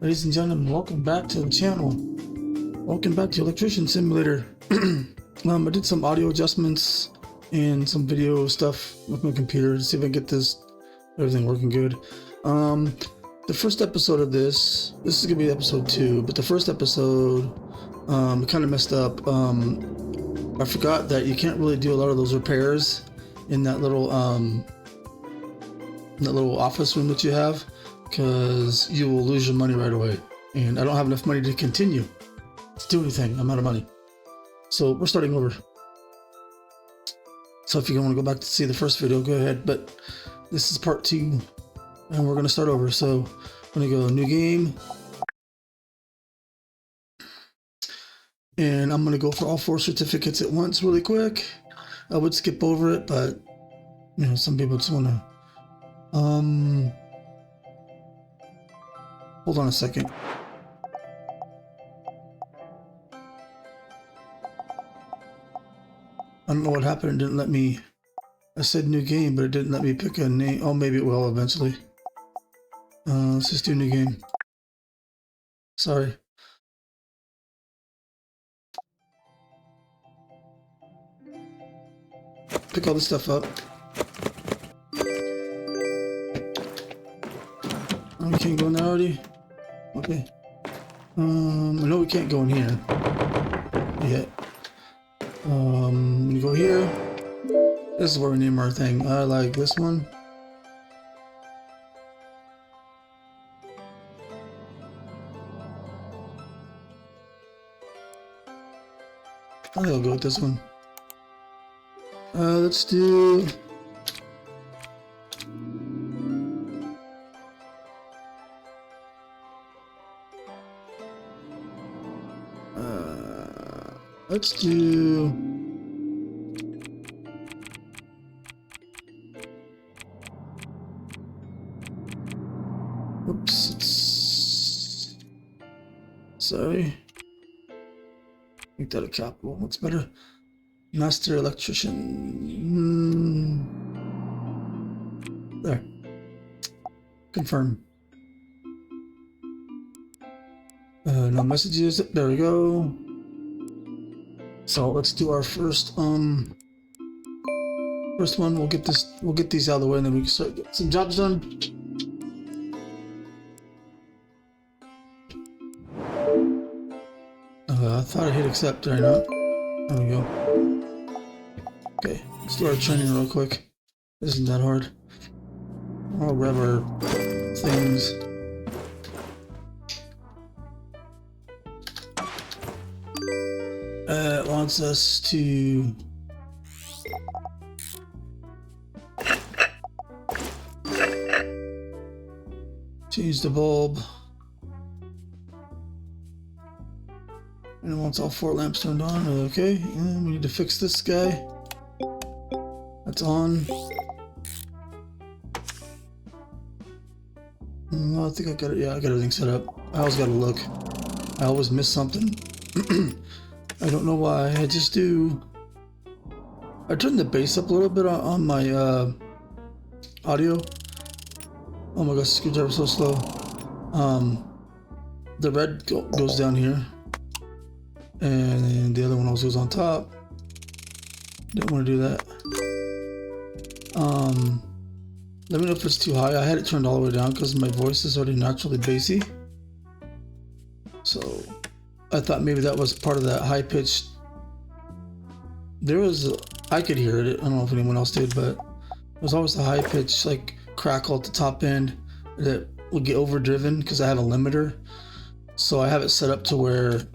Ladies and gentlemen, welcome back to the channel. Welcome back to Electrician Simulator. I did some audio adjustments and some video stuff with my computer to see if I can get everything working good. The first episode of this is gonna be episode 2, but the first episode, it kind of messed up. I forgot that you can't really do a lot of those repairs in that little office room that you have, because you will lose your money right away, and I don't have enough money to continue to do anything. I'm out of money, so we're starting over. So if you want to go back to see the first video, go ahead, but this is part 2 and we're going to start over. So I'm going to go new game, and I'm going to go for all 4 certificates at once really quick. I would skip over it, but you know, some people just want to hold on a second. I don't know what happened. It didn't let me. I said new game, but it didn't let me pick a name. Oh, maybe it will eventually. Let's just do new game. Sorry. Pick all this stuff up. Oh, we can't go in there already? Okay. I know we can't go in here yet. We go here. This is where we name our thing. I like this one. I think I'll go with this one. Let's do... let's do... Oops, it's... Sorry. Make that a capital. What's better? Master Electrician. There. Confirm. No messages. There we go. So let's do our first one. We'll get these out of the way, and then we can start getting some jobs done. I thought I hit accept. Did I not? There we go. Okay, let's do our training real quick. This isn't that hard. I'll grab our things. It wants us to change the bulb, and it wants all 4 lamps turned on. Okay, and we need to fix this guy. That's on. I think I got it. Yeah, I got everything set up. I always gotta look. I always miss something. I don't know why. I just do. I turned the bass up a little bit on my audio. Oh my gosh, screwdriver's so slow. The red goes down here, and then the other one always goes on top. Didn't want to do that. Let me know if it's too high. I had it turned all the way down because my voice is already naturally bassy. So I thought maybe that was part of that high pitched. I could hear it. I don't know if anyone else did, but it was always a high pitched like crackle at the top end that would get overdriven because I have a limiter. So I have it set up to where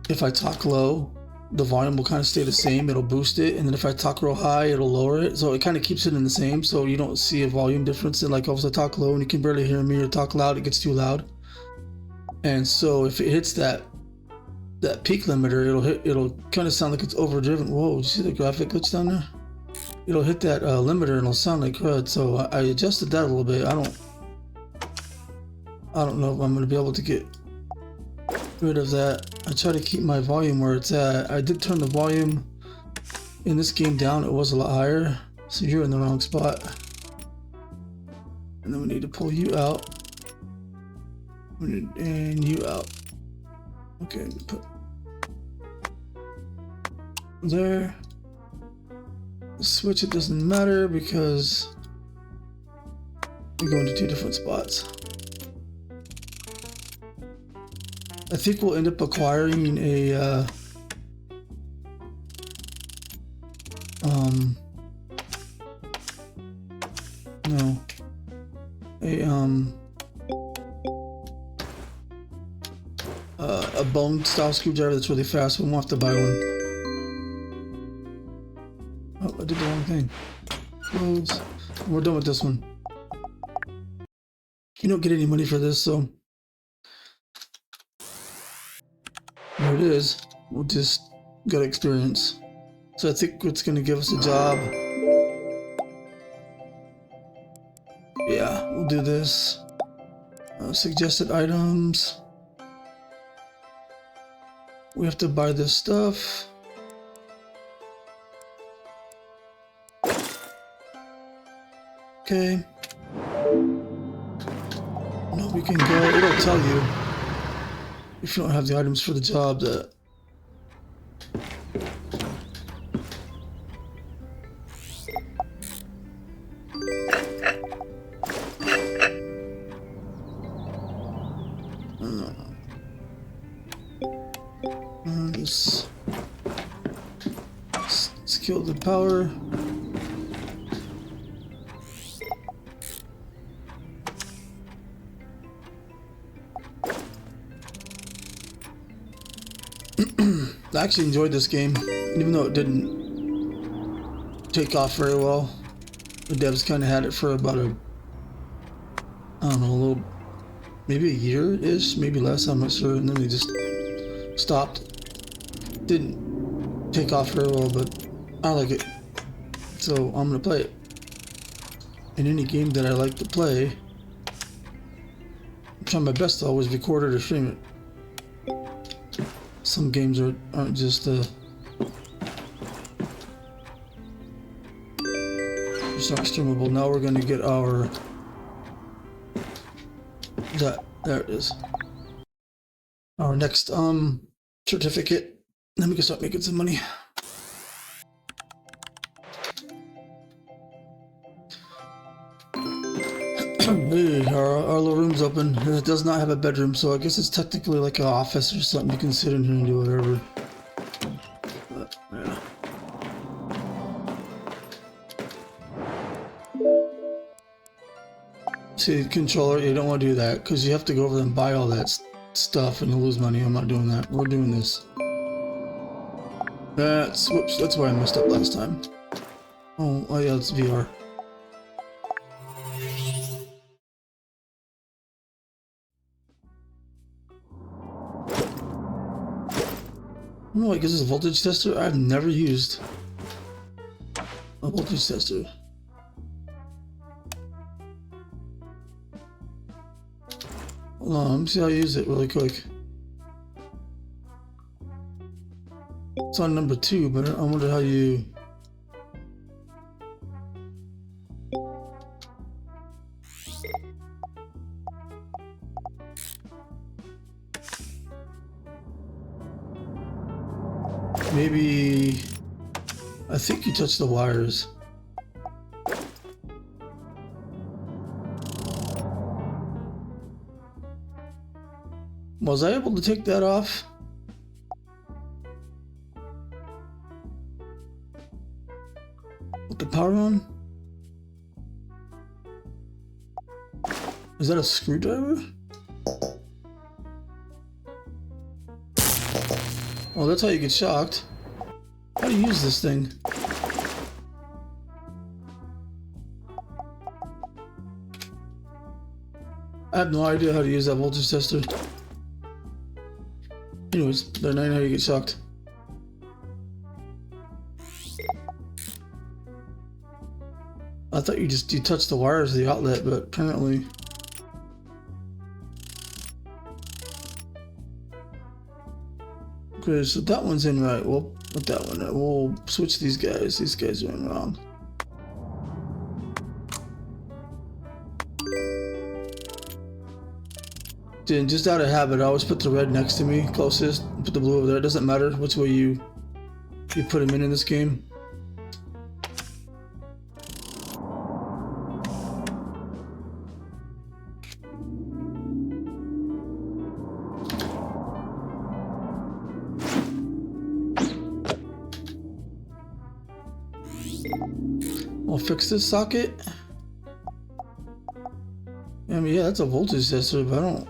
if I talk low, the volume will kind of stay the same. It'll boost it, and then if I talk real high, it'll lower it. So it kind of keeps it in the same, so you don't see a volume difference. And like if I talk low and you can barely hear me, or talk loud, it gets too loud. And so if it hits that peak limiter, it'll kind of sound like it's overdriven. Whoa, did you see the graphic glitch down there? It'll hit that limiter and it'll sound like crud. So I adjusted that a little bit. I don't know if I'm gonna be able to get rid of that. I try to keep my volume where it's at. I did turn the volume in this game down. It was a lot higher, so you're in the wrong spot. And then we need to pull you out. And you out. Okay, put there. Switch, it doesn't matter because we're going to two different spots. I think we'll end up acquiring a a bone style screwdriver that's really fast. We won't have to buy one. Oh, I did the wrong thing. Close. We're done with this one. You don't get any money for this, so there it is. We'll just get experience. So I think it's gonna give us a job. Yeah, we'll do this. Suggested items. We have to buy this stuff. Okay. No, we can go. It'll tell you if you don't have the items for the job that. Let's kill the power. I actually enjoyed this game, even though it didn't take off very well. The devs kind of had it for about I don't know, maybe a year-ish, maybe less, I'm not sure, and then they just stopped. Didn't take off very well, but I like it, so I'm gonna play it. In any game that I like to play, I'm trying my best to always record it or stream it. Some games aren't just just not streamable. Now we're gonna get our there it is. Our next certificate. Then we can start making some money. Hey, our little room's open. It does not have a bedroom, so I guess it's technically like an office or something. You can sit in here and do whatever. But, yeah. See, controller, you don't want to do that because you have to go over there and buy all that stuff and you'll lose money. I'm not doing that. We're doing this. Whoops, that's why I messed up last time. Oh yeah, it's VR. Oh, I guess it's a voltage tester. I've never used a voltage tester. Hold on, let me see how I use it really quick. It's on number 2, but I wonder how you... Maybe... I think you touch the wires. Was I able to take that off? With the power on? Is that a screwdriver? Oh, that's how you get shocked. How do you use this thing? I have no idea how to use that voltage tester. Anyways, they're not how you get shocked. I thought you touch the wires of the outlet, but apparently... Okay, so that one's in right. We'll put that one in. We'll switch these guys. These guys are in wrong. Just out of habit, I always put the red next to me, closest, put the blue over there. It doesn't matter which way you put them in this game. I'll fix this socket. I mean, yeah, that's a voltage tester, but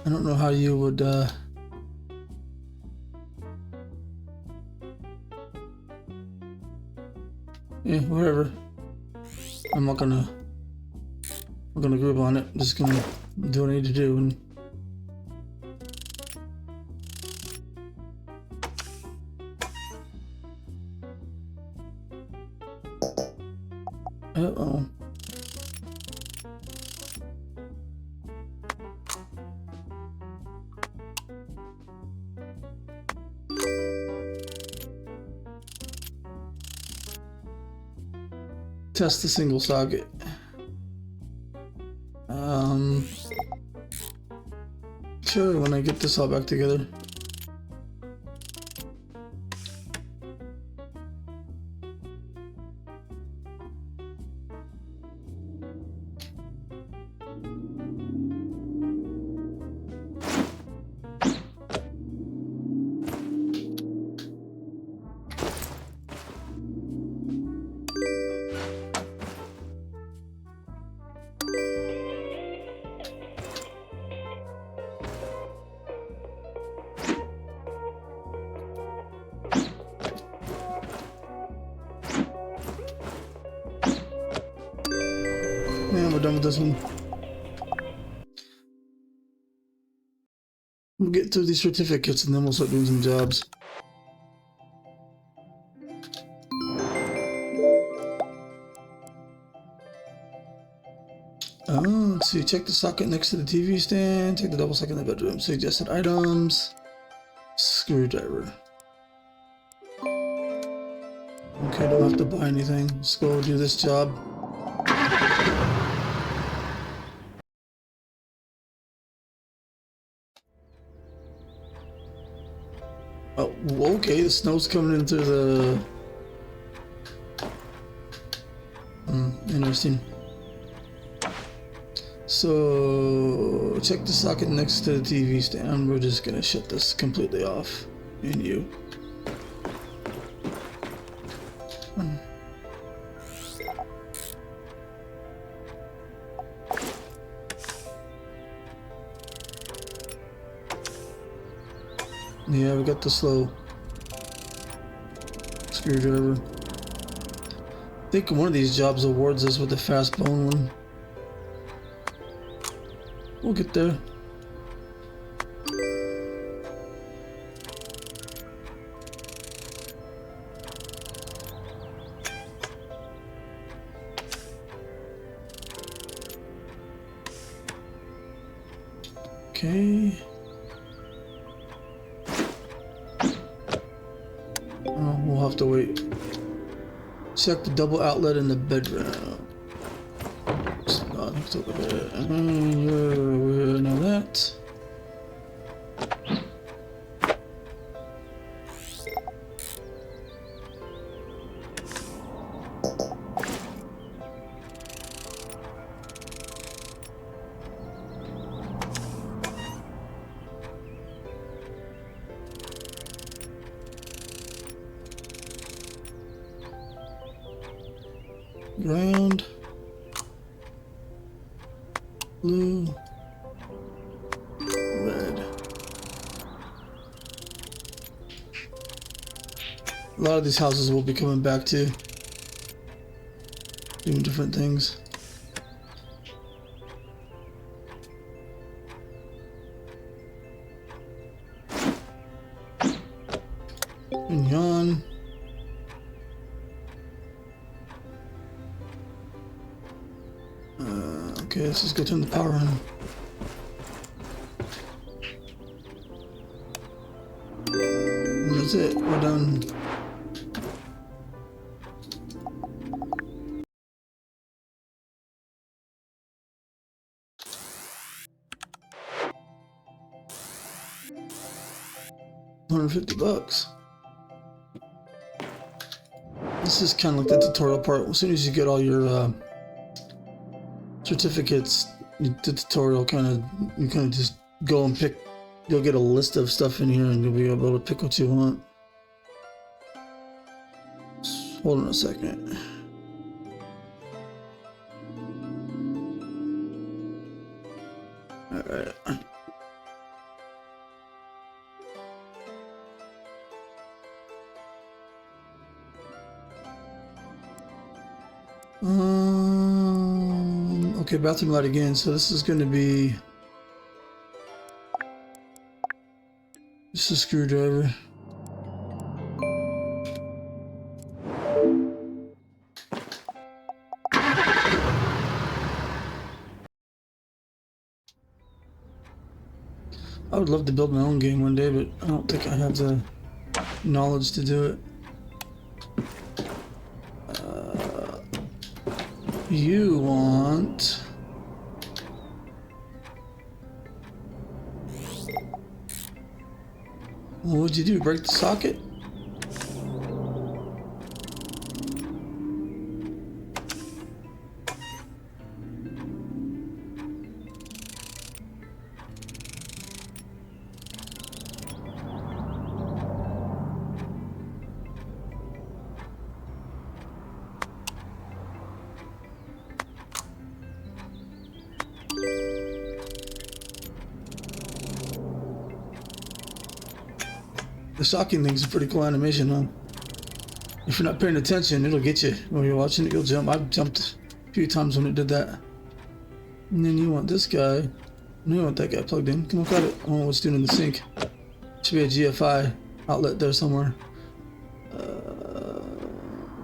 I don't know how you would, yeah, whatever. I'm not gonna group on it. I'm just gonna do what I need to do. And uh-oh. Test the single socket. Sure, when I get this all back together. Yeah, we're done with this one. We'll get through these certificates and then we'll start doing some jobs. Let's see, check the socket next to the TV stand, check the double socket in the bedroom, suggested items, screwdriver. Okay, don't have to buy anything, just go do this job. Oh, okay, the snow's coming in through the... interesting. So, check the socket next to the TV stand. We're just gonna shut this completely off. And you. Yeah, we got the slow screwdriver. I think one of these jobs awards us with the fast bone one. We'll get there. Okay. Oh, we'll have to wait. Check the double outlet in the bedroom. Let's look at it. We know that. Ground, blue, red. A lot of these houses will be coming back to doing different things. And yawn. Okay, let's just go turn the power on. And that's it, we're done. $150. This is kind of like the tutorial part. As soon as you get all your certificates, the tutorial you kind of just go and pick. You'll get a list of stuff in here, and you'll be able to pick what you want. Hold on a second. All right. Okay, bathroom light again. So this is going to be just a screwdriver. I would love to build my own game one day, but I don't think I have the knowledge to do it. You want... What would you do? Break the socket? The shocking thing's a pretty cool animation, huh? If you're not paying attention, it'll get you. When you're watching it, you'll jump. I've jumped a few times when it did that. And then you want this guy. You want that guy plugged in. Come look at it. I don't know what's doing in the sink. Should be a GFI outlet there somewhere.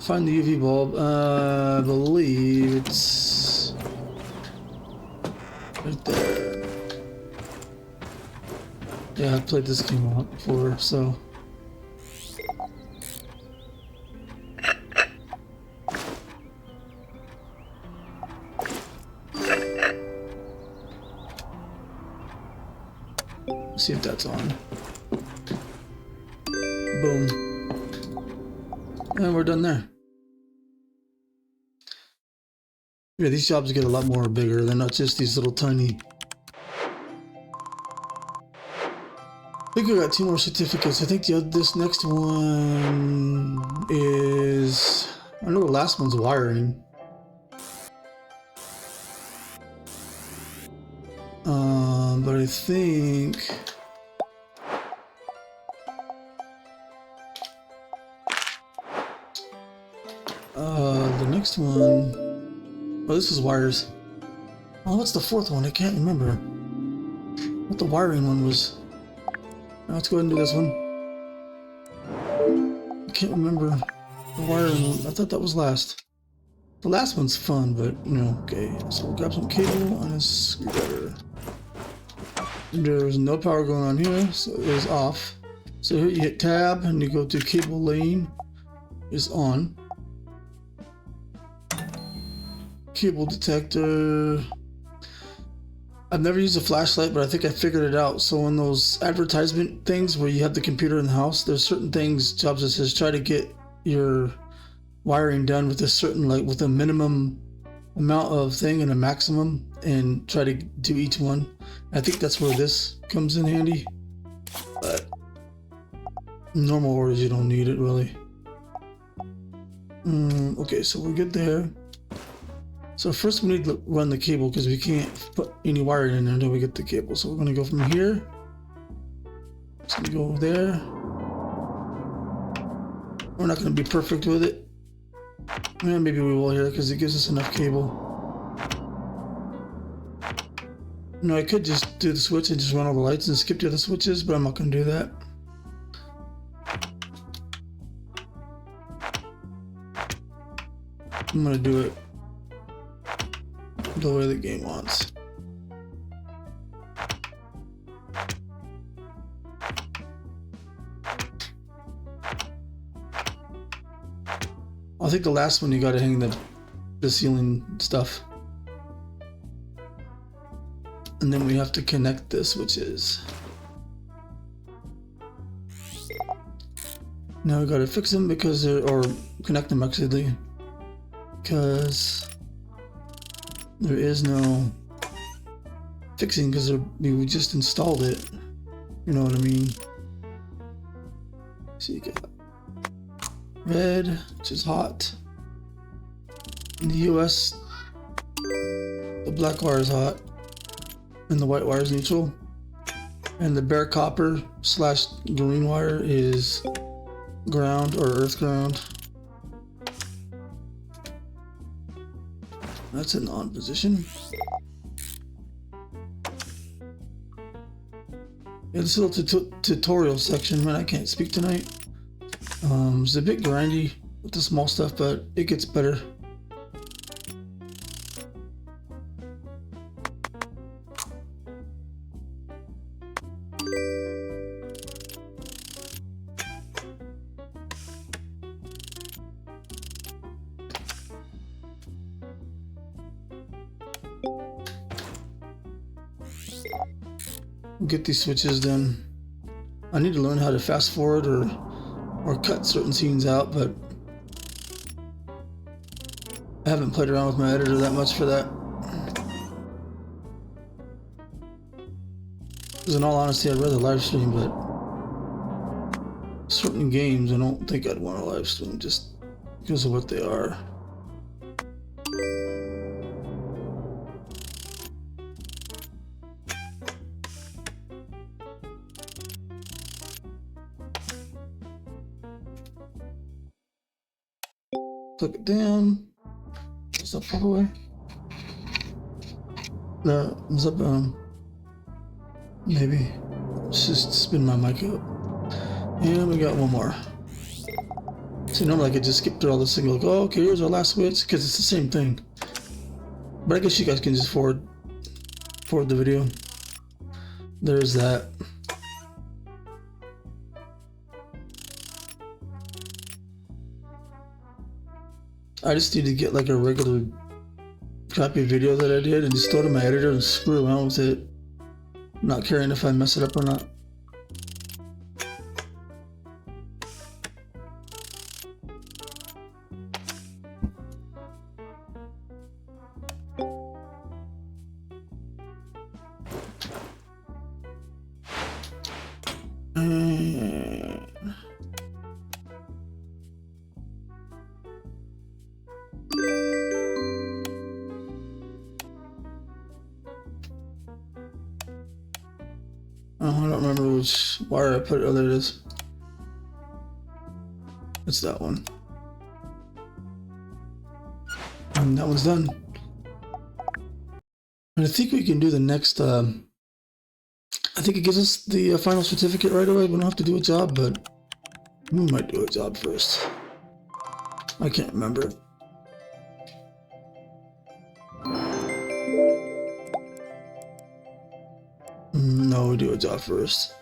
Find the UV bulb. I believe it's right there. Yeah, I've played this game a lot before, so. Let's see if that's on. Boom. And we're done there. Yeah, these jobs get a lot more bigger. They're not just these little tiny. I think we got 2 more certificates. I think this next one is... I know the last one's wiring. But I think... the next one... Oh, this is wires. Oh, what's the 4th one? I can't remember what the wiring one was. Now let's go ahead and do this one. I can't remember the wiring one. I thought that was last. The last one's fun, but you know, okay. So we'll grab some cable and a screwdriver. There's no power going on here, so it is off. So here you hit tab and you go to cable lane is on. Cable detector. I've never used a flashlight, but I think I figured it out. So in those advertisement things where you have the computer in the house, there's certain things, jobs that says try to get your wiring done with a certain, like with a minimum amount of thing and a maximum, and try to do each one. I think that's where this comes in handy. But in normal orders, you don't need it really. Okay, so we're good there. So first we need to run the cable because we can't put any wiring in there until we get the cable. So we're going to go from here. It's going to go over there. We're not going to be perfect with it. Yeah, maybe we will here because it gives us enough cable. No, I could just do the switch and just run all the lights and skip the other switches, but I'm not going to do that. I'm going to do it the way the game wants. I think the last one you gotta hang the ceiling stuff. And then we have to connect the switches. Now we gotta fix them because they're, or connect them actually, because there is no fixing because we just installed it. You know what I mean? So you got red, which is hot. In the US, the black wire is hot and the white wire is neutral. And the bare copper / green wire is ground or earth ground. That's in the on position. Yeah, this little tutorial section, man, I can't speak tonight. It's a bit grindy with the small stuff, but it gets better. Get these switches done. I need to learn how to fast forward or cut certain scenes out, but I haven't played around with my editor that much for that. Because in all honesty, I'd rather live stream, but certain games I don't think I'd want to live stream just because of what they are. Click it down. What's up, all the way? No, it's up. Maybe. Let's just spin my mic up. And we got one more. See, normally I could just skip through all this and go, oh, okay, here's our last switch, because it's the same thing. But I guess you guys can just forward the video. There's that. I just need to get like a regular copy video that I did and just throw it in my editor and screw around with it. Not caring if I mess it up or not. I don't remember which wire I put it. Oh, there it is. It's that one. And that one's done. And I think we can do the next, I think it gives us the final certificate right away. We don't have to do a job, but we might do a job first. I can't remember. No, we do a job first.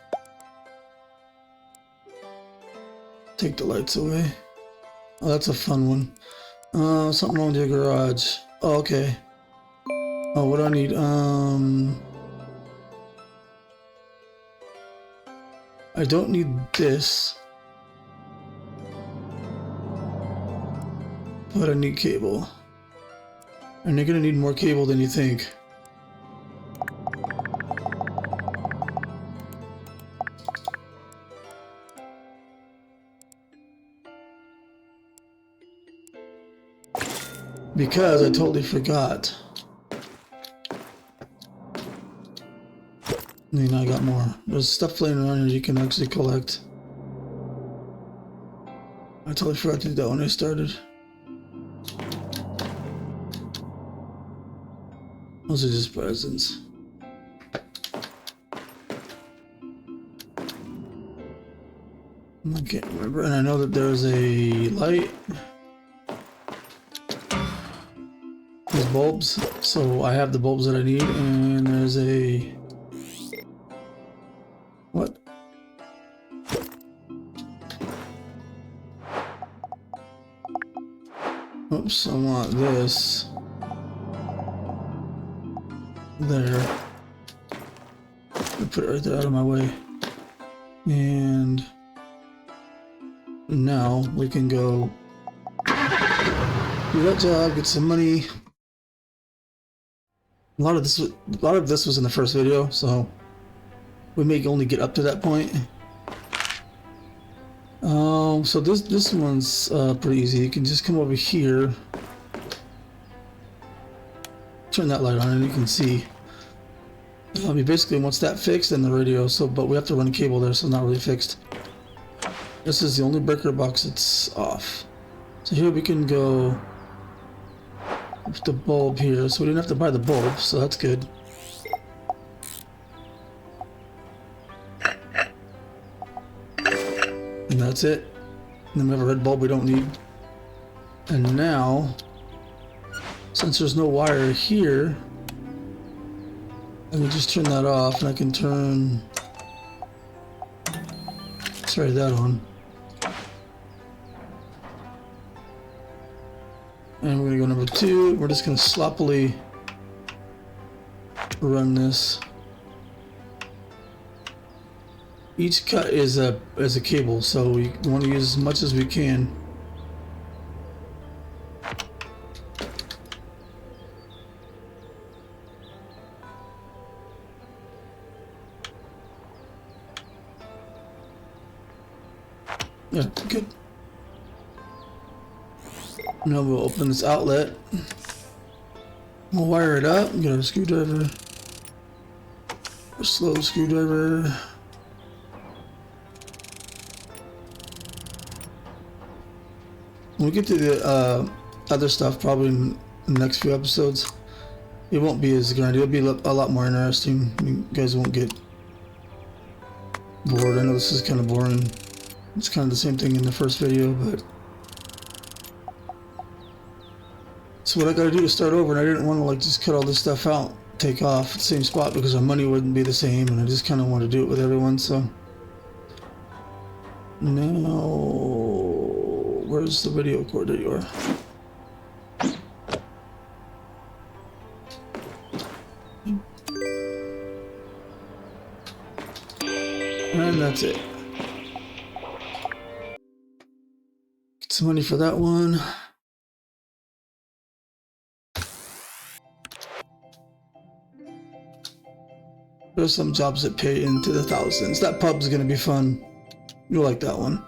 Take the lights away. Oh, that's a fun one. Something wrong with your garage. Oh, okay. Oh, what do I need? I don't need this. But I need cable. And you're gonna need more cable than you think. Because I totally forgot. And I got more. There's stuff flying around here you can actually collect. I totally forgot to do that when I started. Those are just presents. I can't remember, and I know that there's a light. There's bulbs, so I have the bulbs that I need, and there's a... What? Oops, I want this. There. I put it right there out of my way. And Now we can go do that job, get some money. A lot of this was in the first video, so we may only get up to that point. So this one's pretty easy. You can just come over here, turn that light on, and you can see. We basically once that fixed, then the radio. But we have to run a cable there, so it's not really fixed. This is the only breaker box that's off. So here we can go with the bulb here. So we didn't have to buy the bulb, so that's good. And that's it. And then we have a red bulb we don't need. And now, since there's no wire here, I can just turn that off, and I can turn, sorry, that on. And we're gonna go number 2. We're just gonna sloppily run this. Each cut is a cable, so we want to use as much as we can. Yeah, good. Now we'll open this outlet. We'll wire it up. Get a screwdriver. A slow screwdriver. When we get to the other stuff, probably in the next few episodes, it won't be as grindy. It'll be a lot more interesting. You guys won't get bored. I know this is kind of boring. It's kind of the same thing in the first video, but so what I gotta do to start over, and I didn't want to like just cut all this stuff out, take off at the same spot because our money wouldn't be the same, and I just kind of want to do it with everyone. So now, where's the video cord? There you are. And that's it. Get some money for that one. There's some jobs that pay into the thousands. That pub's gonna be fun. You'll like that one.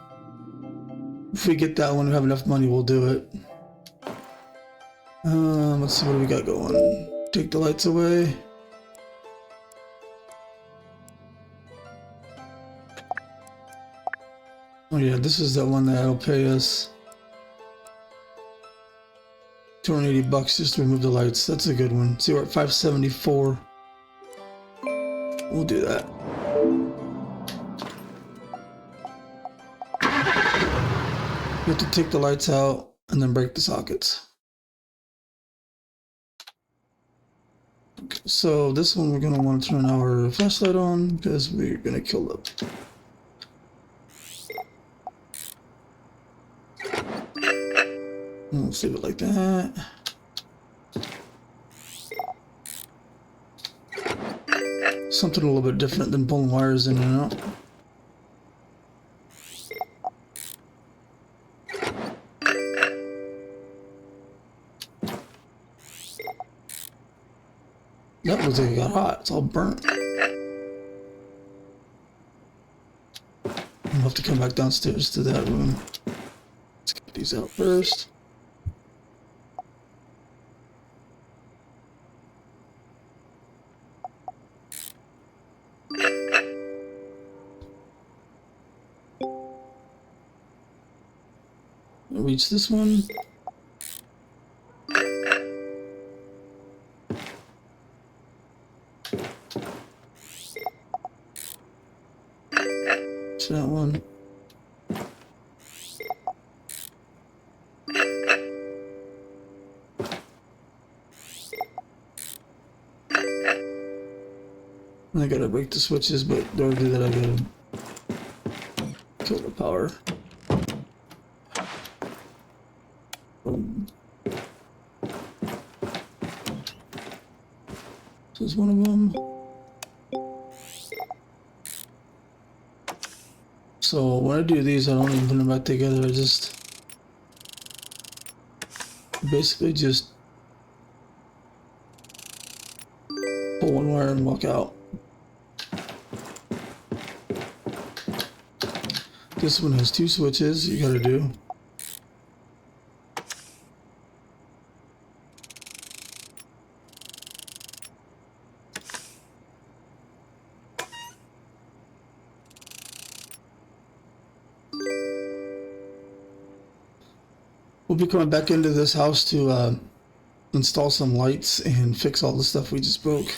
If we get that one, we have enough money, we'll do it. Let's see what do we got going. Take the lights away. Oh yeah, this is the one that'll pay us $280 just to remove the lights. That's a good one. See, we're at 574. We'll do that. You have to take the lights out and then break the sockets. Okay, so this one we're going to want to turn our flashlight on because we're going to kill them. Let's leave it like that. Something a little bit different than pulling wires in and out. That looks like it got hot. It's all burnt. I'll have to come back downstairs to that room. Let's get these out first. Reach this one. That one. I gotta break the switches, but don't do that. I gotta kill the power. This is one of them. So when I do these, I don't even put them back together. I just basically just pull one wire and walk out. This one has 2 switches you gotta do. We'll be coming back into this house to install some lights and fix all the stuff we just broke.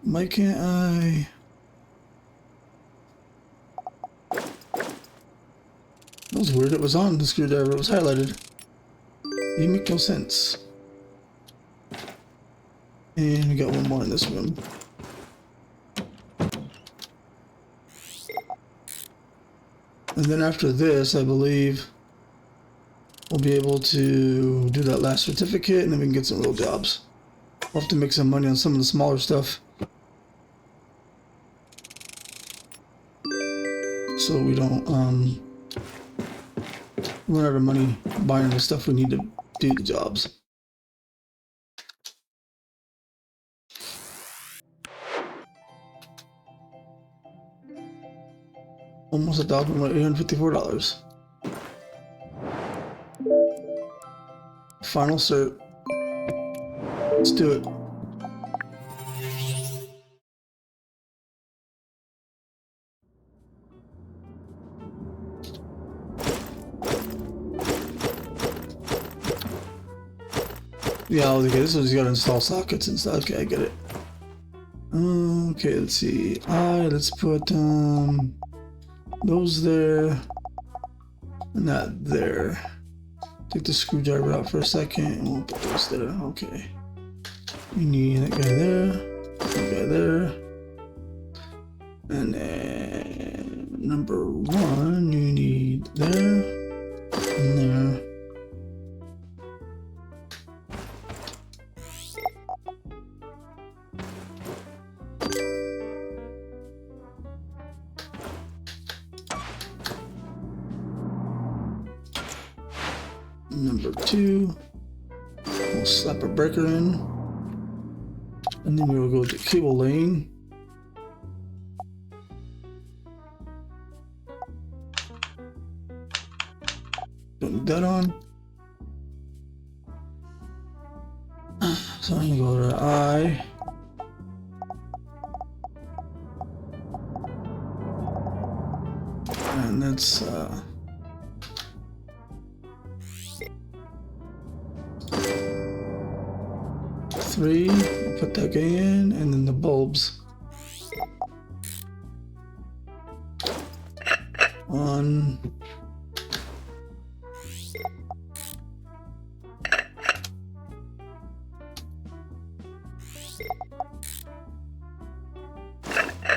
Why can't I? That was weird. It was on the screwdriver. It was highlighted. It make no sense. And we got one more in this room. And then after this, I believe we'll be able to do that last certificate, and then we can get some real jobs. We'll have to make some money on some of the smaller stuff, so we don't run out of money buying the stuff we need to do the jobs. Almost $1,854. Final cert. Let's do it. Yeah, okay, this one's got to install sockets and stuff. Okay, I get it. Okay, let's see. Let's put those there, and that there. Take the screwdriver out for a second, and we'll put those there. Okay. We need that guy there, that guy there, and then number 1 you need there and there. Number 2, we'll slap a breaker in, and then we will go to cable lane. Put that on. So I'm gonna go to I. And that's 3, we'll put that guy in, and then the bulbs. 1.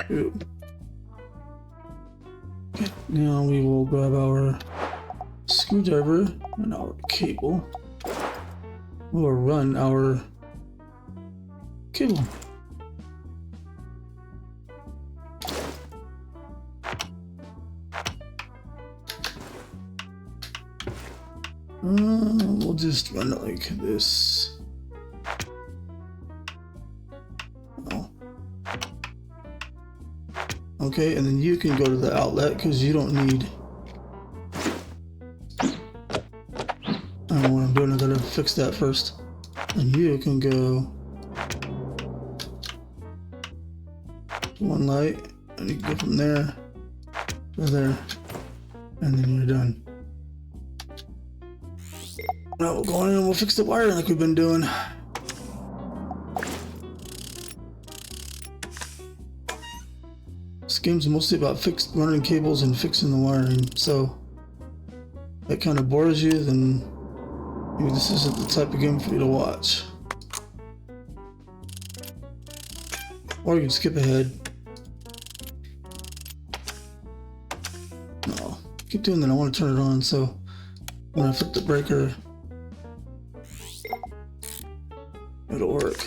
2. Okay, now we will grab our screwdriver and our cable. We'll run our cable. We'll just run it like this. Oh. Okay, and then you can go to the outlet because you don't need. I don't know what I'm doing. I gotta fix that first. And you can go one light, and you can go from there to there, and then you're done. Now we'll go in and we'll fix the wiring like we've been doing. This game's mostly about running cables and fixing the wiring, so if that kind of bores you, then Maybe this isn't the type of game for you to watch. Or you can skip ahead. No, keep doing that. I want to turn it on, so when I flip the breaker, it'll work.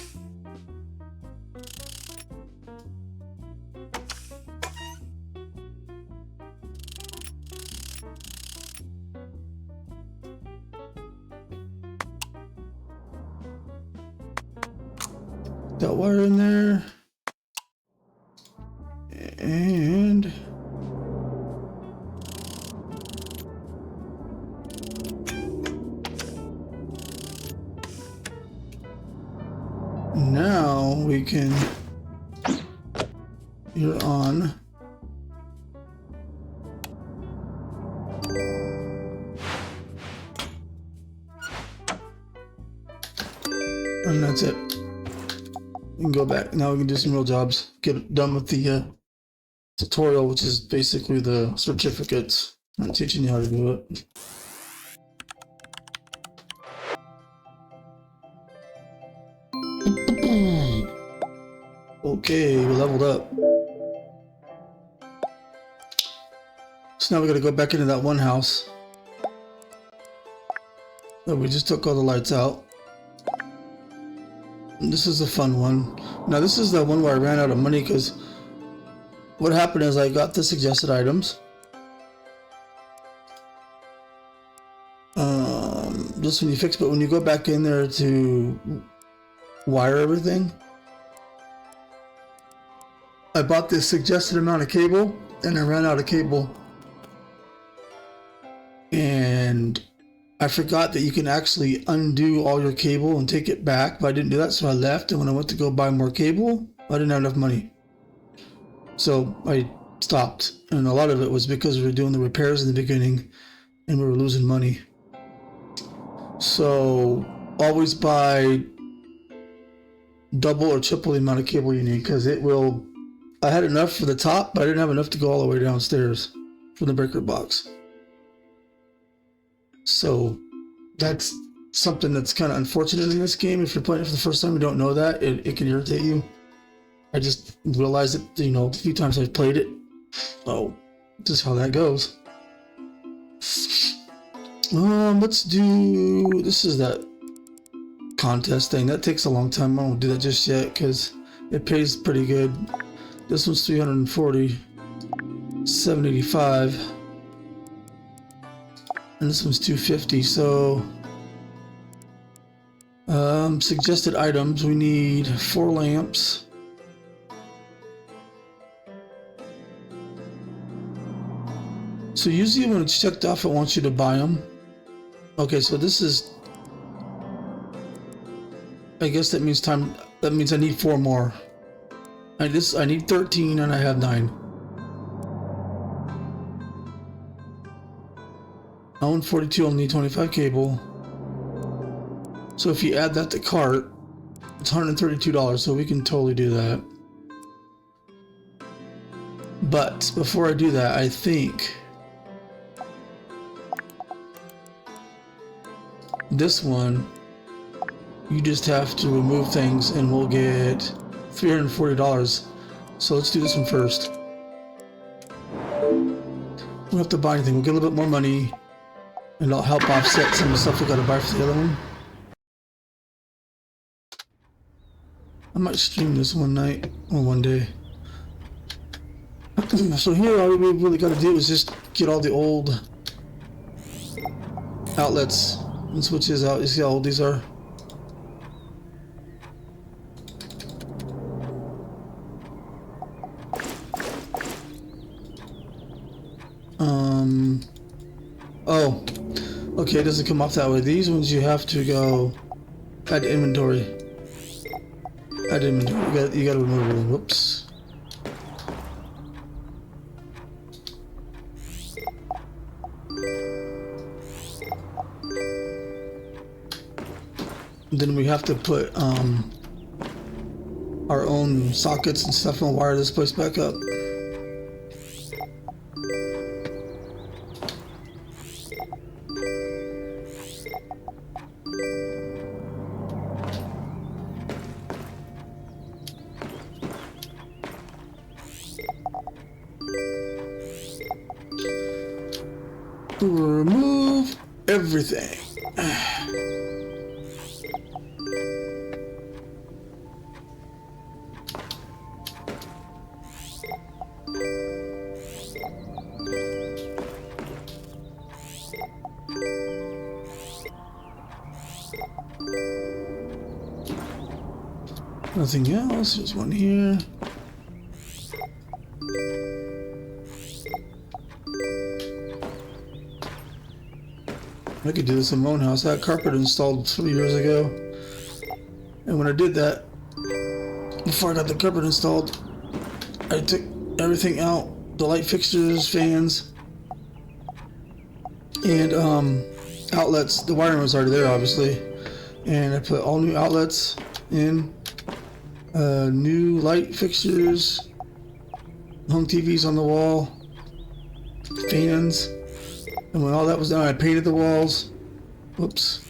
Got wire in there. And now we can, you're on. And that's it. We can go back. Now we can do some real jobs. Get done with the tutorial, which is basically the certificates. I'm teaching you how to do it. Okay, we leveled up. So now we gotta go back into that one house that we just took all the lights out. And this is a fun one. Now this is the one where I ran out of money because what happened is I got the suggested items. Just when you fix, but when you go back in there to wire everything, I bought this suggested amount of cable and I ran out of cable. And I forgot that you can actually undo all your cable and take it back, but I didn't do that, so I left. And when I went to go buy more cable, I didn't have enough money. So I stopped. And a lot of it was because we were doing the repairs in the beginning and we were losing money. So always buy double or triple the amount of cable you need, because it will. I had enough for the top, but I didn't have enough to go all the way downstairs from the breaker box. So that's something that's kind of unfortunate in this game. If you're playing it for the first time and don't know that, it can irritate you. I just realized it, you know, a few times I've played it. Oh, just how that goes. Let's do, this is that contest thing. That takes a long time. I won't do that just yet because it pays pretty good. This one's 340, 785, and this one's 250. So suggested items, we need 4 lamps. So usually when it's checked off, it wants you to buy them. Okay, so this is, I guess that means time, that means I need 4 more. I need 13 and I have 9. I own 42, I'll need 25 cable. So if you add that to cart, it's $132, so we can totally do that. But before I do that, I think this one, you just have to remove things and we'll get $340. So let's do this one first. We don't have to buy anything. We'll get a little bit more money and it'll help offset some of the stuff we gotta buy for the other one. I might stream this one night or one day. So here all we really gotta do is just get all the old outlets and switches out. You see how old these are? Oh, okay, it doesn't come off that way. These ones you have to go add inventory. Add inventory. You gotta remove them. Whoops. Then we have to put our own sockets and stuff and wire this place back up. Remove everything. Nothing else, there's one here. I could do this in my own house. I had carpet installed 3 years ago. And when I did that, before I got the carpet installed, I took everything out. The light fixtures, fans, and outlets. The wiring was already there, obviously. And I put all new outlets in. New light fixtures, hung TVs on the wall, fans, and when all that was done, I painted the walls. Whoops.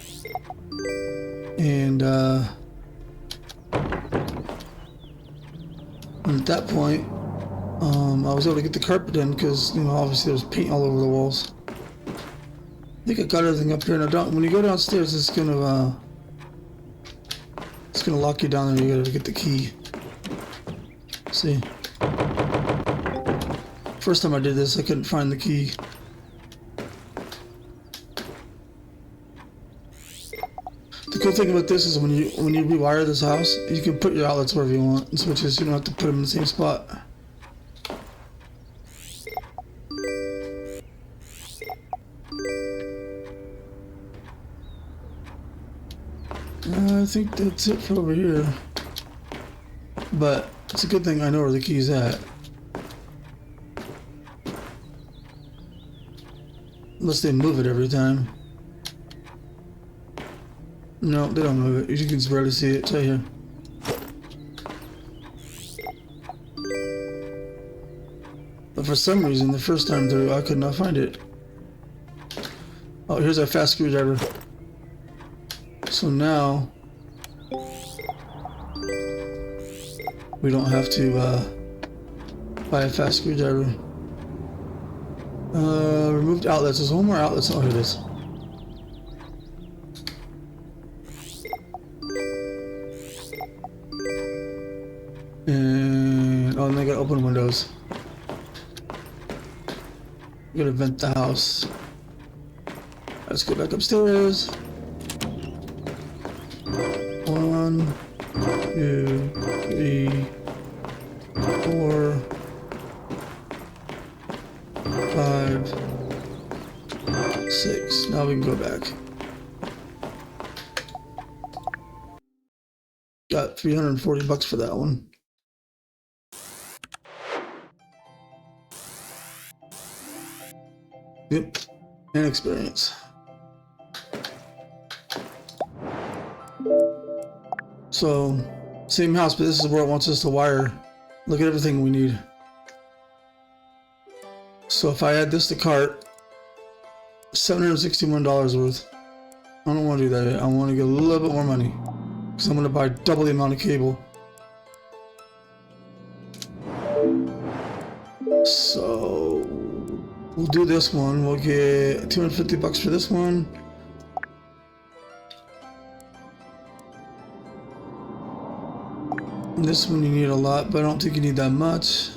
And at that point, I was able to get the carpet in because, you know, obviously there was paint all over the walls. I think I got everything up here, and I don't. When you go downstairs, it's gonna lock you down there. You gotta get the key. See? First time I did this, I couldn't find the key. The cool thing about this is when you rewire this house, you can put your outlets wherever you want and switches. You don't have to put them in the same spot. I think that's it for over here. But it's a good thing I know where the key's at. Unless they move it every time. No, they don't move it. You can barely see it. It's right here. But for some reason, the first time through, I could not find it. Oh, here's our fast screwdriver. So now we don't have to buy a fast screwdriver. Removed outlets. There's one more outlet. Oh, here it is. And oh, and I gotta open windows. Gotta vent the house. Let's go back upstairs. 1, 2, 3, 4, 5, 6. Now we can go back. Got $340 for that one. Yep, and experience. So, same house, but this is where it wants us to wire. Look at everything we need. So if I add this to cart, $761 worth. I don't want to do that yet. I want to get a little bit more money. Because I'm going to buy double the amount of cable. So, we'll do this one. We'll get $250 for this one. This one you need a lot, but I don't think you need that much.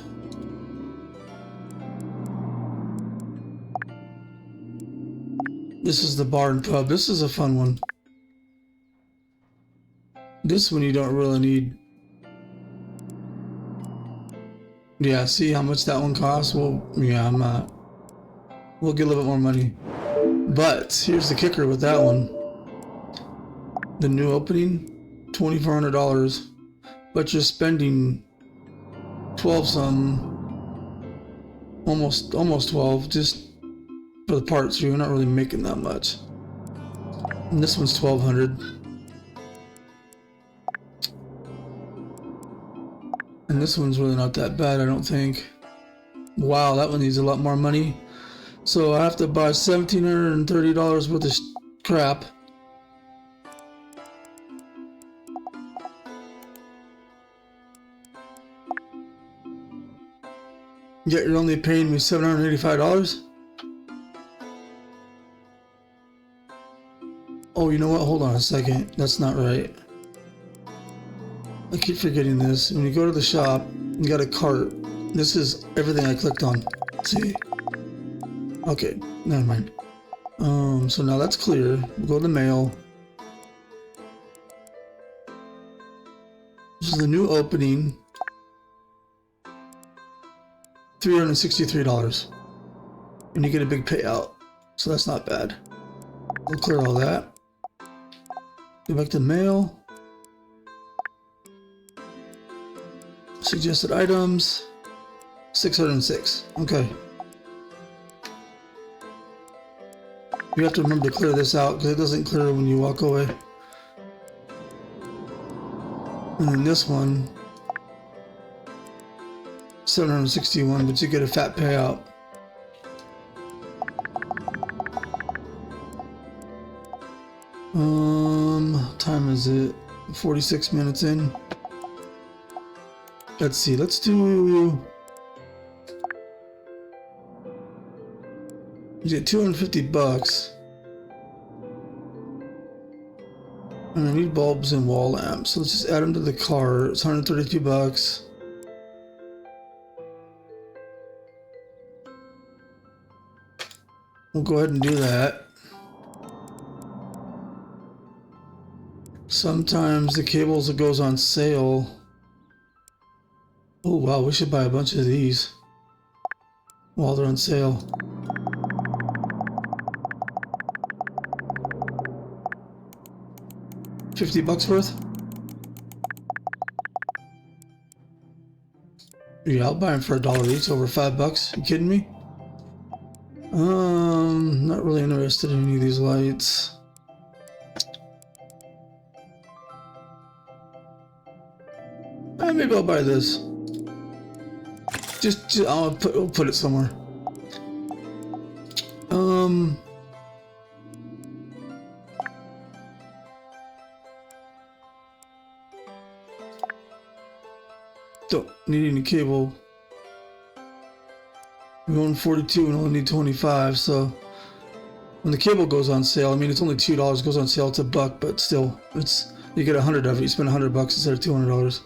This is the bar and pub. This is a fun one. This one you don't really need. Yeah, see how much that one costs? Well, yeah, I'm not. We'll get a little bit more money. But here's the kicker with that one. The new opening, $2,400. But you're spending 12 some, almost 12, just for the parts. You're not really making that much. And this one's 1,200. And this one's really not that bad, I don't think. Wow, that one needs a lot more money. So I have to buy $1,730 worth of crap. Yet you're only paying me $785? Oh, you know what? Hold on a second. That's not right. I keep forgetting this. When you go to the shop, you got a cart. This is everything I clicked on. See? Okay, never mind. So now that's clear. We'll go to mail. This is the new opening. $363. And you get a big payout. So that's not bad. We'll clear all that. Go back to mail. Suggested items. 606. Okay. You have to remember to clear this out because it doesn't clear when you walk away. And then this one, 761, but you get a fat payout. Time is it? 46 minutes in. Let's see, let's do... You get 250 bucks. And I need bulbs and wall lamps. So let's just add them to the cart. It's 132 bucks. We'll go ahead and do that. Sometimes the cables that goes on sale. Oh wow, we should buy a bunch of these while they're on sale. $50 worth? Yeah, I'll buy them for $1 each, over $5. You kidding me? Not really interested in any of these lights. Maybe I'll buy this. Just I'll put it somewhere. Don't need any cable. We're going 42 and only need 25, so when the cable goes on sale, I mean it's only $2, goes on sale, it's $1, but still, it's you get 100 of it. You spend $100 instead of $200.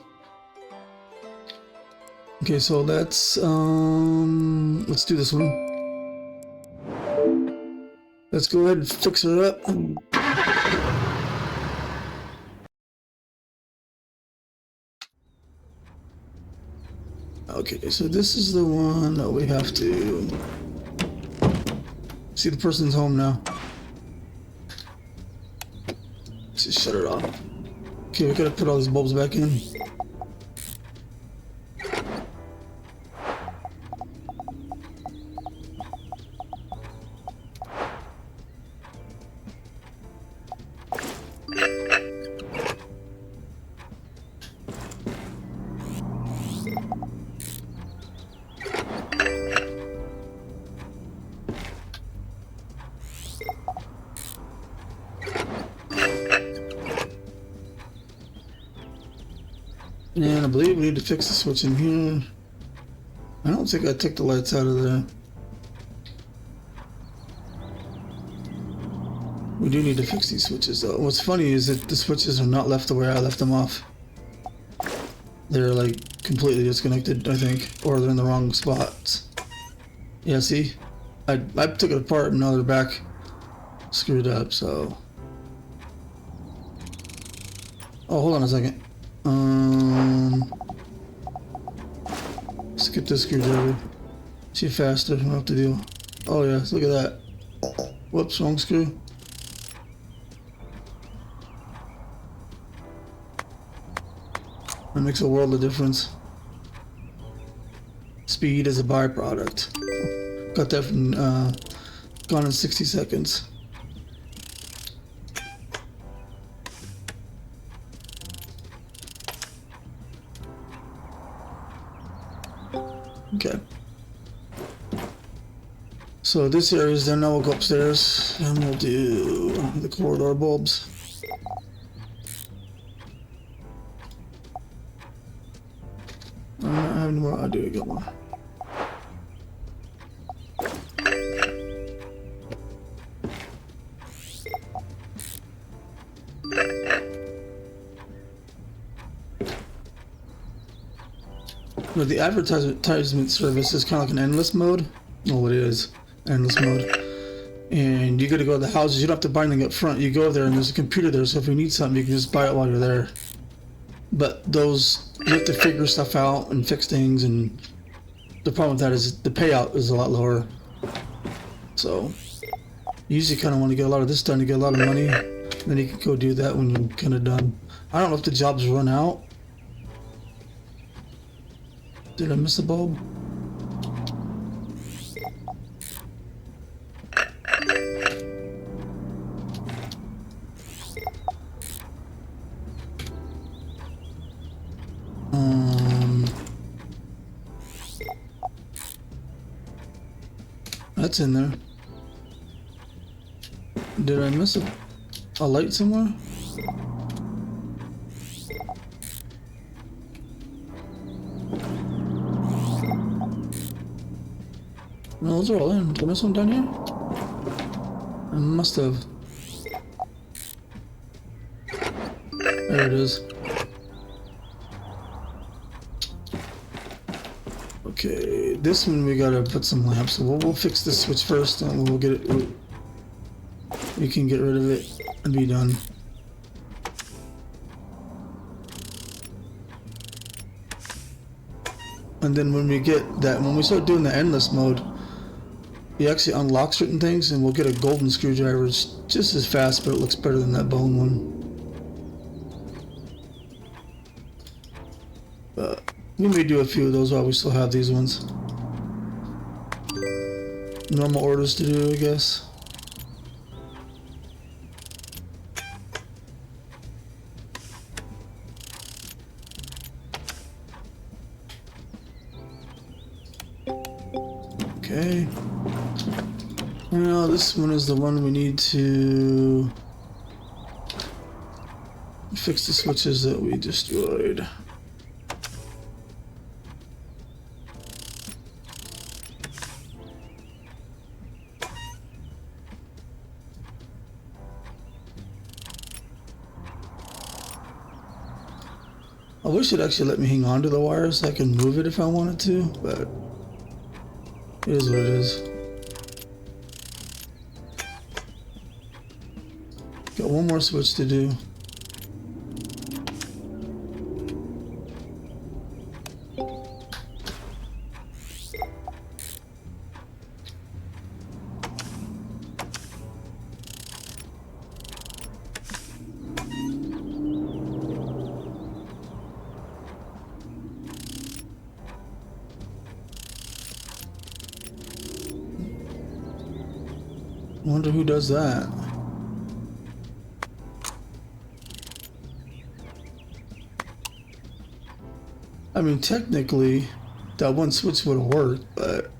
Okay, so let's do this one. Let's go ahead and fix her up. Okay, so this is the one that we have to see. The person's home now. Let's just shut it off. Okay, we gotta put all these bulbs back in. And I believe we need to fix the switch in here. I don't think I took the lights out of there. We do need to fix these switches though. What's funny is that the switches are not left the way I left them off. They're like completely disconnected, I think, or they're in the wrong spots. Yeah, see? I took it apart and now they're back screwed up, so... Oh, hold on a second. Skip this screwdriver. See faster, I don't have to do. Oh yeah, look at that. Whoops, wrong screw. That makes a world of difference. Speed is a byproduct. Got that from gone in 60 seconds. Okay. So this area is done. Now we'll go upstairs and we'll do the corridor bulbs. I don't have any more. I do get one. But the advertisement service is kind of like an endless mode. Oh, it is endless mode. And you got to go to the houses. You don't have to buy anything up front. You go there and there's a computer there. So if you need something, you can just buy it while you're there. But those, you have to figure stuff out and fix things. And the problem with that is the payout is a lot lower. So you usually kind of want to get a lot of this done to get a lot of money. Then you can go do that when you're kind of done. I don't know if the jobs run out. Did I miss a bulb? That's in there. Did I miss a light somewhere? No, those are all in. Did I miss one down here? I must have. There it is. Okay, this one we gotta put some lamps. So we'll fix this switch first, and we'll get it. We can get rid of it and be done. And then when we get that, when we start doing the endless mode, you actually unlock certain things, and we'll get a golden screwdriver. It's just as fast, but it looks better than that bone one. But we may do a few of those while we still have these ones. Normal orders to do, I guess. Okay. Now this one is the one we need to fix the switches that we destroyed. I wish it actually let me hang on to the wires so I can move it if I wanted to, but it is what it is. Got one more switch to do. Wonder who does that. I mean, technically, that one switch would have worked, but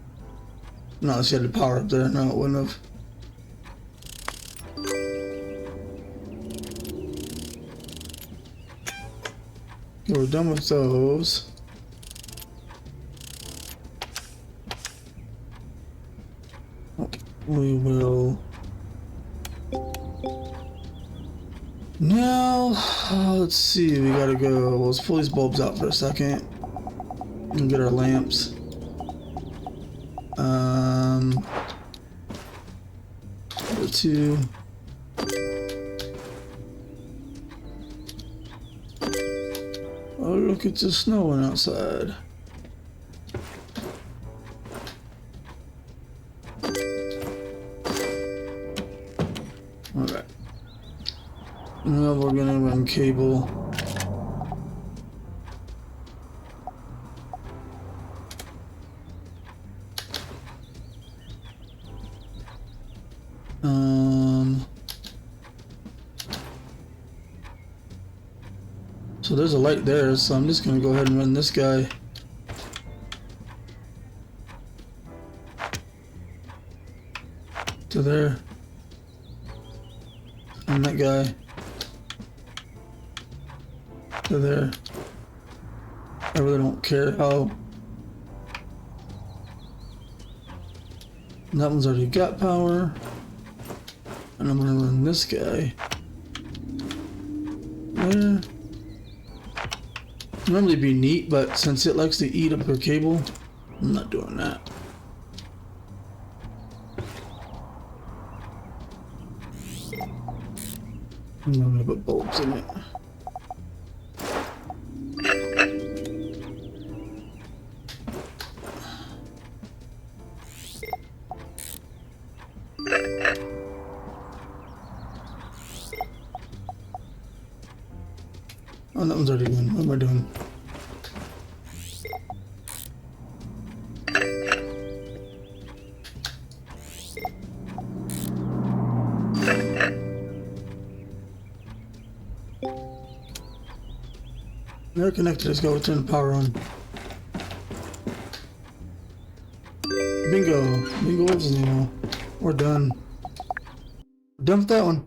not unless you had the power up there. No, it wouldn't have. Okay, we're done with those. We will now, let's see, we gotta go, well, let's pull these bulbs out for a second and get our lamps. Number 2. Oh, look, it's just snowing outside. Alright. Now we're gonna run cable. So there's a light there, so I'm just gonna go ahead and run this guy. To there. And that guy to there. I really don't care how. And that one's already got power. And I'm gonna run this guy there. Normally be neat, but since it likes to eat up your cable, I'm not doing that. I'm gonna put bulbs in it. Oh, that one's already done. What am I doing? They're connected. Let's go turn the power on. Bingo. Bingo lives in Nemo. We're done. We're done with that one.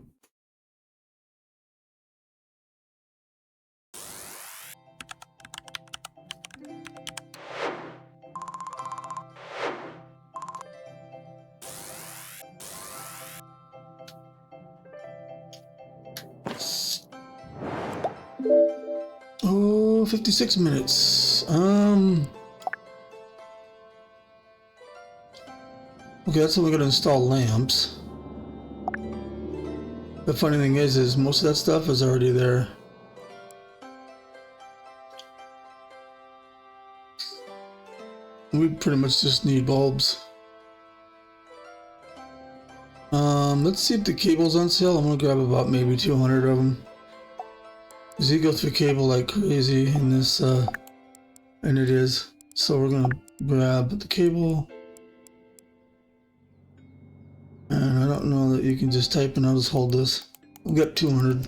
Oh, 56 minutes. Okay, that's how we're gonna install lamps. The funny thing is most of that stuff is already there. We pretty much just need bulbs. Let's see if the cable's on sale. I'm gonna grab about maybe 200 of them. Cause you go through cable like crazy in this, and it is. So we're gonna grab the cable. And I don't know that you can just type in. I'll just hold this. We'll get 200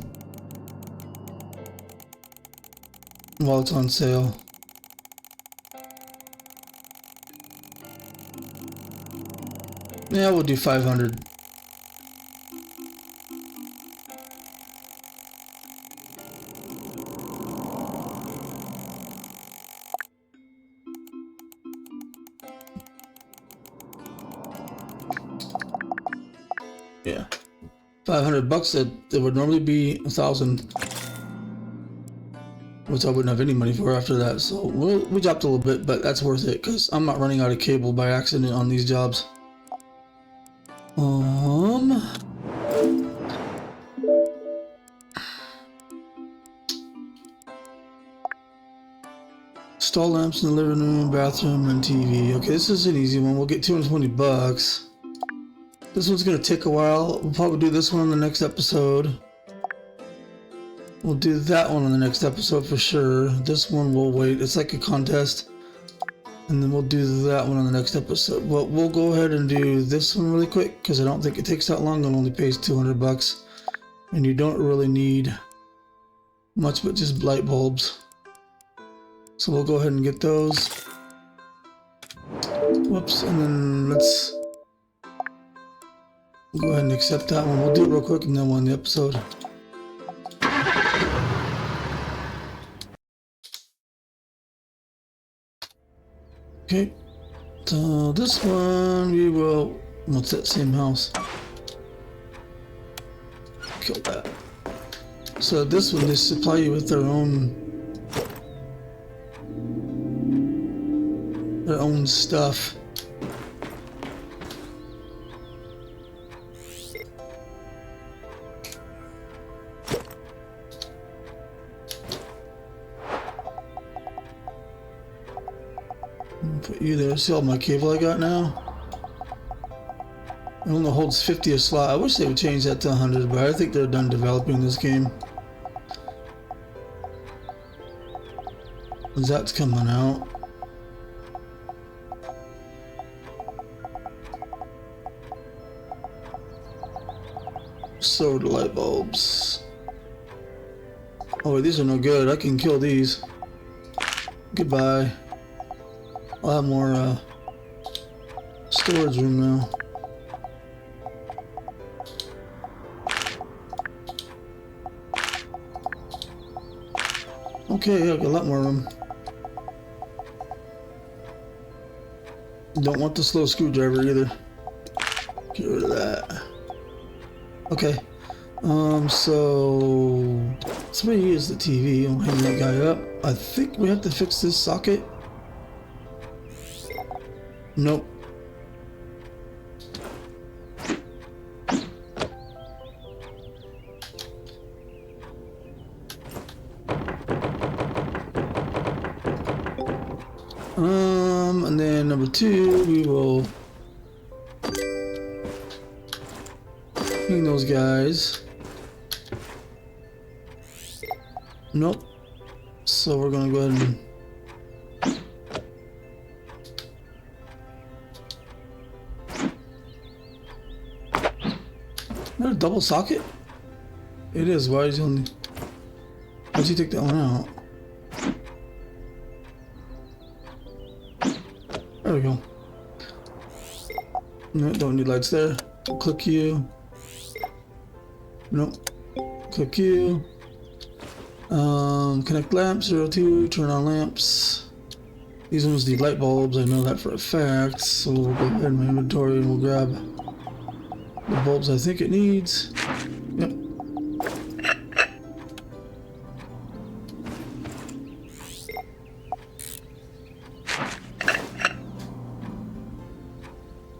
while it's on sale. Yeah, we'll do 500. Yeah, 500 bucks. That would normally be 1,000, which I wouldn't have any money for after that. So we dropped a little bit, but that's worth it because I'm not running out of cable by accident on these jobs. Install lamps in the living room, bathroom, and TV. Okay, this is an easy one. We'll get 220 bucks. This one's gonna take a while. We'll probably do this one on the next episode. We'll do that one on the next episode for sure. This one we'll wait. It's like a contest. And then we'll do that one on the next episode. Well, we'll go ahead and do this one really quick because I don't think it takes that long. It only pays 200 bucks. And you don't really need much but just light bulbs. So we'll go ahead and get those. Whoops, and then let's go ahead and accept that one. We'll do it real quick and then we'll end the episode. Okay, so this one we will, what's that, same house? Kill that. So this one, they supply you with their own stuff. Put you there. See all my cable I got now? It only holds 50 a slot. I wish they would change that to 100, but I think they're done developing this game. That's coming out. So are the light bulbs. Oh, these are no good. I can kill these. Goodbye. I'll have more storage room now. Okay, I got a lot more room. Don't want the slow screwdriver either. Get rid of that. Okay. So 3 is the TV. I'll hang that guy up. I think we have to fix this socket. Nope. And then number 2, we will clean those guys. Nope. So we're gonna go ahead and is that a double socket? It is. Why'd you take that one out? There we go. No, don't need lights there. Click you. Nope. Click you. Connect lamps, 02, turn on lamps. These ones need light bulbs, I know that for a fact. So we'll go ahead in my inventory and we'll grab the bulbs I think it needs. Yep.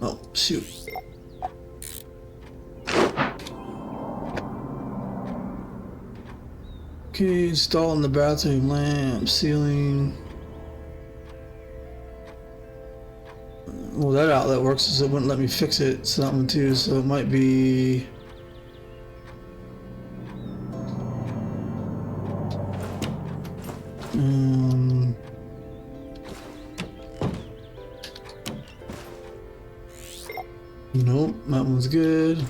Oh, shoot. Okay, installing the bathroom lamp, ceiling. Well, that outlet works, so it wouldn't let me fix it. So that one too. So it might be. Nope, that one's good.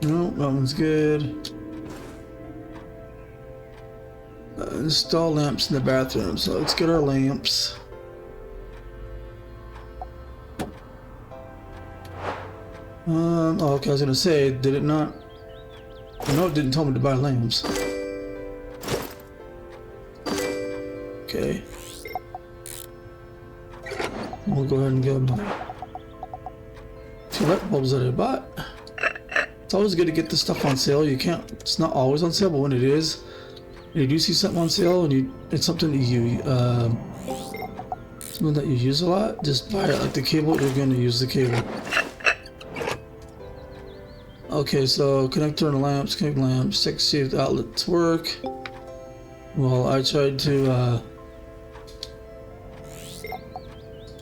Nope, that one's good. Install lamps in the bathroom, so let's get our lamps. Oh, okay, I was gonna say, did it not? No, it didn't tell me to buy lamps. Okay. We'll go ahead and get them. 2 light bulbs that I bought. It's always good to get this stuff on sale. You can't, it's not always on sale, but when it is, and you do see something on sale and it's something that you use a lot, just buy it. Like the cable, you're going to use the cable. Okay, so connector and lamps, connect lamps, check see if the outlets work. Well, I tried to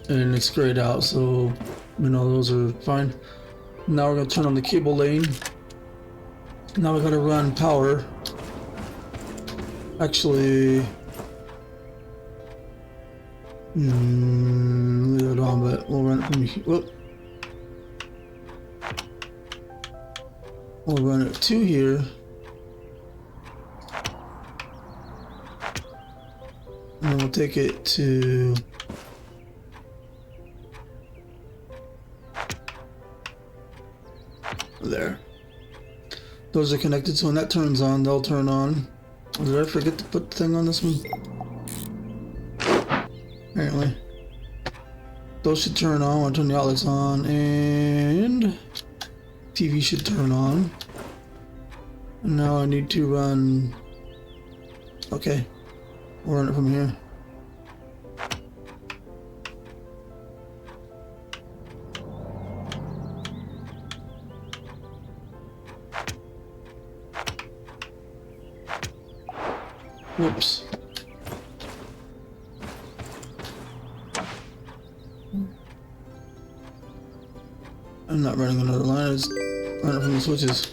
and it's grayed out, so you know those are fine. Now we're gonna turn on the cable lane. Now we gotta run power. Actually, leave it on, but we'll run it from here. Whoop. We'll run it to here. And then we'll take it to there. Those are connected, so when that turns on, they'll turn on. Did I forget to put the thing on this one? Apparently. Those should turn on. I'll turn the outlets on, and TV should turn on. And now I need to run. Okay, we'll run it from here. Whoops. I'm not running another line, I just run it from the switches.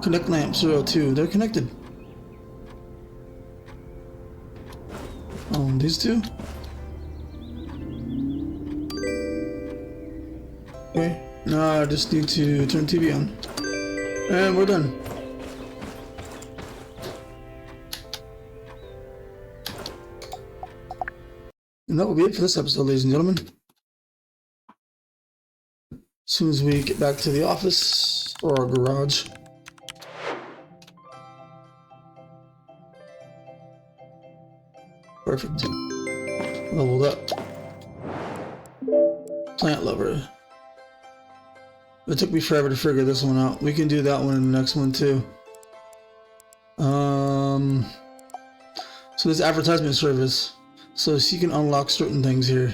Connect lamp 02, they're connected. Oh, these two? Okay, now I just need to turn TV on. And we're done. And that will be it for this episode, ladies and gentlemen. As soon as we get back to the office or our garage. Perfect. Leveled up. Plant lover. It took me forever to figure this one out. We can do that one in the next one too. So this advertisement service. So you can unlock certain things here.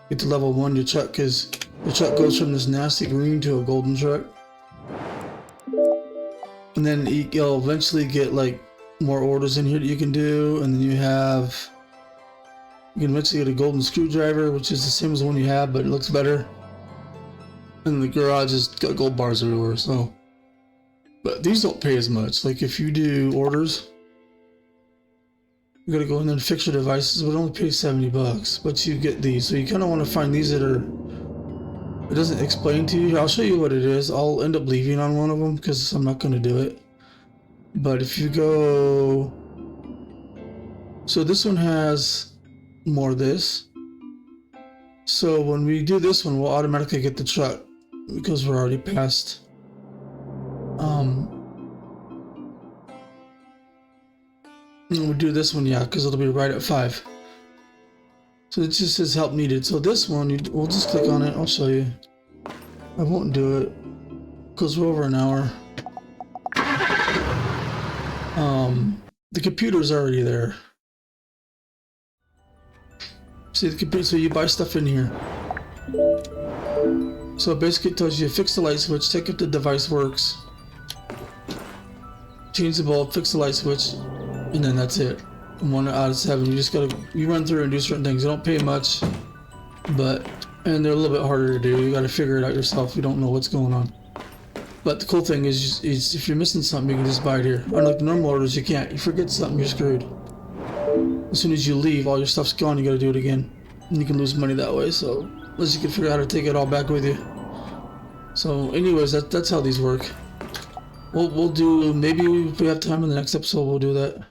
Get to level 1 your truck, because the truck goes from this nasty green to a golden truck. And then you'll eventually get like more orders in here that you can do, and then you can eventually get a golden screwdriver, which is the same as the one you have, but it looks better. And the garage has got gold bars everywhere, so. But these don't pay as much. Like if you do orders, you gotta go in there and fix your devices, but it only pays 70 bucks. But you get these, so you kind of want to find these that are. It doesn't explain to you. I'll show you what it is. I'll end up leaving on one of them because I'm not gonna do it. But if you go, so this one has more of this. So when we do this one, we'll automatically get the truck because we're already past. And we'll do this one, yeah, because it'll be right at 5. So it just says help needed. So this one, we'll just click on it. I'll show you. I won't do it because we're over an hour. The computer's already there. See the computer, so you buy stuff in here. So basically it tells you fix the light switch, check if the device works, change the bulb, fix the light switch, and then that's it. 1 out of 7. You just gotta run through and do certain things. They don't pay much, and they're a little bit harder to do. You gotta figure it out yourself. You don't know what's going on. But the cool thing is if you're missing something, you can just buy it here. Unlike normal orders, you can't. You forget something, you're screwed. As soon as you leave, all your stuff's gone. You gotta do it again, and you can lose money that way. So unless you can figure out how to take it all back with you. So, anyways, that's how these work. We'll do, maybe if we have time in the next episode, we'll do that.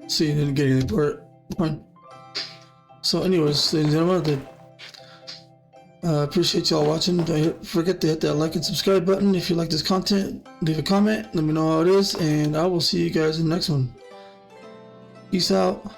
See, you didn't get anything for it. Fine. So, anyways, ladies and gentlemen, appreciate y'all watching. Don't forget to hit that like and subscribe button. If you like this content, leave a comment. Let me know how it is, and I will see you guys in the next one. Peace out.